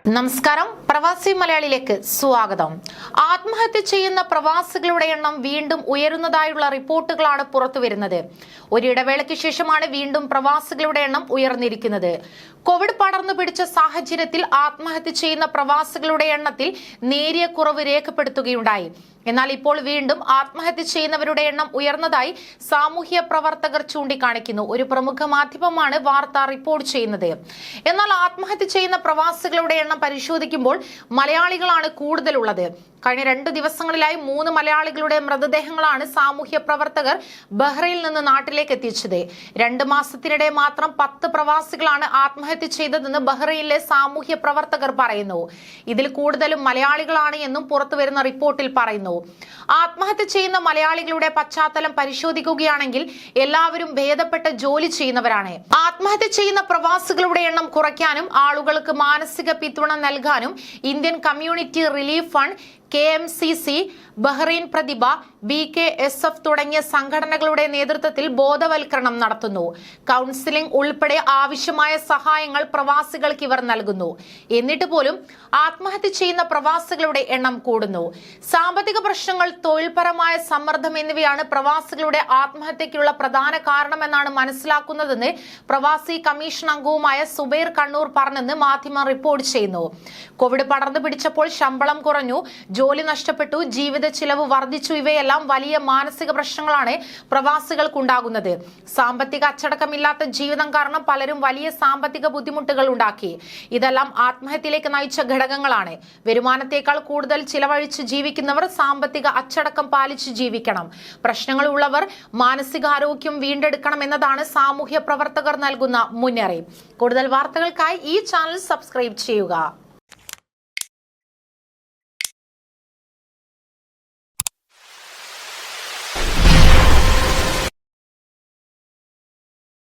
നമസ്കാരം. പ്രവാസി മലയാളിയിലേക്ക് സ്വാഗതം. ആത്മഹത്യ ചെയ്യുന്ന പ്രവാസികളുടെ എണ്ണം വീണ്ടും ഉയരുന്നതായുള്ള റിപ്പോർട്ടുകളാണ് പുറത്തുവരുന്നത്. ഒരിടവേളയ്ക്ക് ശേഷമാണ് വീണ്ടും പ്രവാസികളുടെ എണ്ണം ഉയർന്നിരിക്കുന്നത്. കോവിഡ് പടർന്നു പിടിച്ച സാഹചര്യത്തിൽ ആത്മഹത്യ ചെയ്യുന്ന പ്രവാസികളുടെ എണ്ണത്തിൽ നേരിയ കുറവ് രേഖപ്പെടുത്തുകയുണ്ടായി. എന്നാൽ ഇപ്പോൾ വീണ്ടും ആത്മഹത്യ ചെയ്യുന്നവരുടെ എണ്ണം ഉയർന്നതായി സാമൂഹ്യ പ്രവർത്തകർ ചൂണ്ടിക്കാണിക്കുന്നു. ഒരു പ്രമുഖ മാധ്യമമാണ് വാർത്ത റിപ്പോർട്ട് ചെയ്യുന്നത്. എന്നാൽ ആത്മഹത്യ ചെയ്യുന്ന പ്രവാസികളുടെ എണ്ണം പരിശോധിക്കുമ്പോൾ മലയാളികളാണ് കൂടുതലുള്ളത്. കഴിഞ്ഞ 2 ദിവസങ്ങളിലായി 3 മലയാളികളുടെ മൃതദേഹങ്ങളാണ് സാമൂഹ്യ പ്രവർത്തകർ ബഹ്റൈനിൽ നിന്ന് നാട്ടിലേക്ക് എത്തിച്ചത്. 2 മാസത്തിനിടെ മാത്രം 10 പ്രവാസികളാണ് ആത്മഹത്യ ചെയ്തതെന്ന് ബഹ്റൈനിലെ സാമൂഹ്യ പ്രവർത്തകർ പറയുന്നു. ഇതിൽ കൂടുതലും മലയാളികളാണ് എന്നും പുറത്തുവരുന്ന റിപ്പോർട്ടിൽ പറയുന്നു. ആത്മഹത്യ ചെയ്യുന്ന മലയാളികളുടെ പശ്ചാത്തലം പരിശോധിക്കുകയാണെങ്കിൽ എല്ലാവരും ഭേദപ്പെട്ട ജോലി ചെയ്യുന്നവരാണ്. ആത്മഹത്യ ചെയ്യുന്ന പ്രവാസികളുടെ എണ്ണം കുറയ്ക്കാനും ആളുകൾക്ക് മാനസിക പിന്തുണ നൽകാനും Indian community relief fund, KMCC, Bahrain Prathibha, BKSF തുടങ്ങിയ സംഘടനകളുടെ നേതൃത്വത്തിൽ ബോധവൽക്കരണം നടത്തുന്നു. കൗൺസിലിംഗ് ഉൾപ്പെടെ ആവശ്യമായ സഹായങ്ങൾ പ്രവാസികൾക്ക് ഇവർ നൽകുന്നു. എന്നിട്ട് പോലും ആത്മഹത്യ ചെയ്യുന്ന പ്രവാസികളുടെ എണ്ണം കൂടുന്നു. സാമ്പത്തിക പ്രശ്നങ്ങൾ, തൊഴിൽപരമായ സമ്മർദ്ദം എന്നിവയാണ് പ്രവാസികളുടെ ആത്മഹത്യക്കുള്ള പ്രധാന കാരണമെന്നാണ് മനസ്സിലാക്കുന്നതെന്ന് പ്രവാസി കമ്മീഷൻ അംഗവുമായ സുബൈർ കണ്ണൂർ പറഞ്ഞെന്ന് മാധ്യമം റിപ്പോർട്ട് ചെയ്യുന്നു. കോവിഡ് പടർന്നു പിടിച്ചപ്പോൾ ശമ്പളം കുറഞ്ഞു, ജോലി നഷ്ടപ്പെട്ടു, ജീവിത ചിലവ് വർദ്ധിച്ചു. ഇവയെല്ലാം വലിയ മാനസിക പ്രശ്നങ്ങളാണ് പ്രവാസികൾക്കുണ്ടാകുന്നത്. സാമ്പത്തിക അച്ചടക്കമില്ലാത്ത ജീവിതം കാരണം പലരും വലിയ സാമ്പത്തിക ബുദ്ധിമുട്ടുകൾ ഉണ്ടാക്കി. ഇതെല്ലാം ആത്മഹത്യയിലേക്ക് നയിച്ച ഘടകങ്ങളാണ്. വരുമാനത്തേക്കാൾ കൂടുതൽ ചിലവഴിച്ച് ജീവിക്കുന്നവർ സാമ്പത്തിക അച്ചടക്കം പാലിച്ച് ജീവിക്കണം. പ്രശ്നങ്ങളുള്ളവർ മാനസികാരോഗ്യം വീണ്ടെടുക്കണം എന്നതാണ് സാമൂഹ്യ പ്രവർത്തകർ നൽകുന്ന മുന്നറിയിപ്പ്. കൂടുതൽ വാർത്തകൾക്കായി ഈ ചാനൽ സബ്സ്ക്രൈബ് ചെയ്യുക.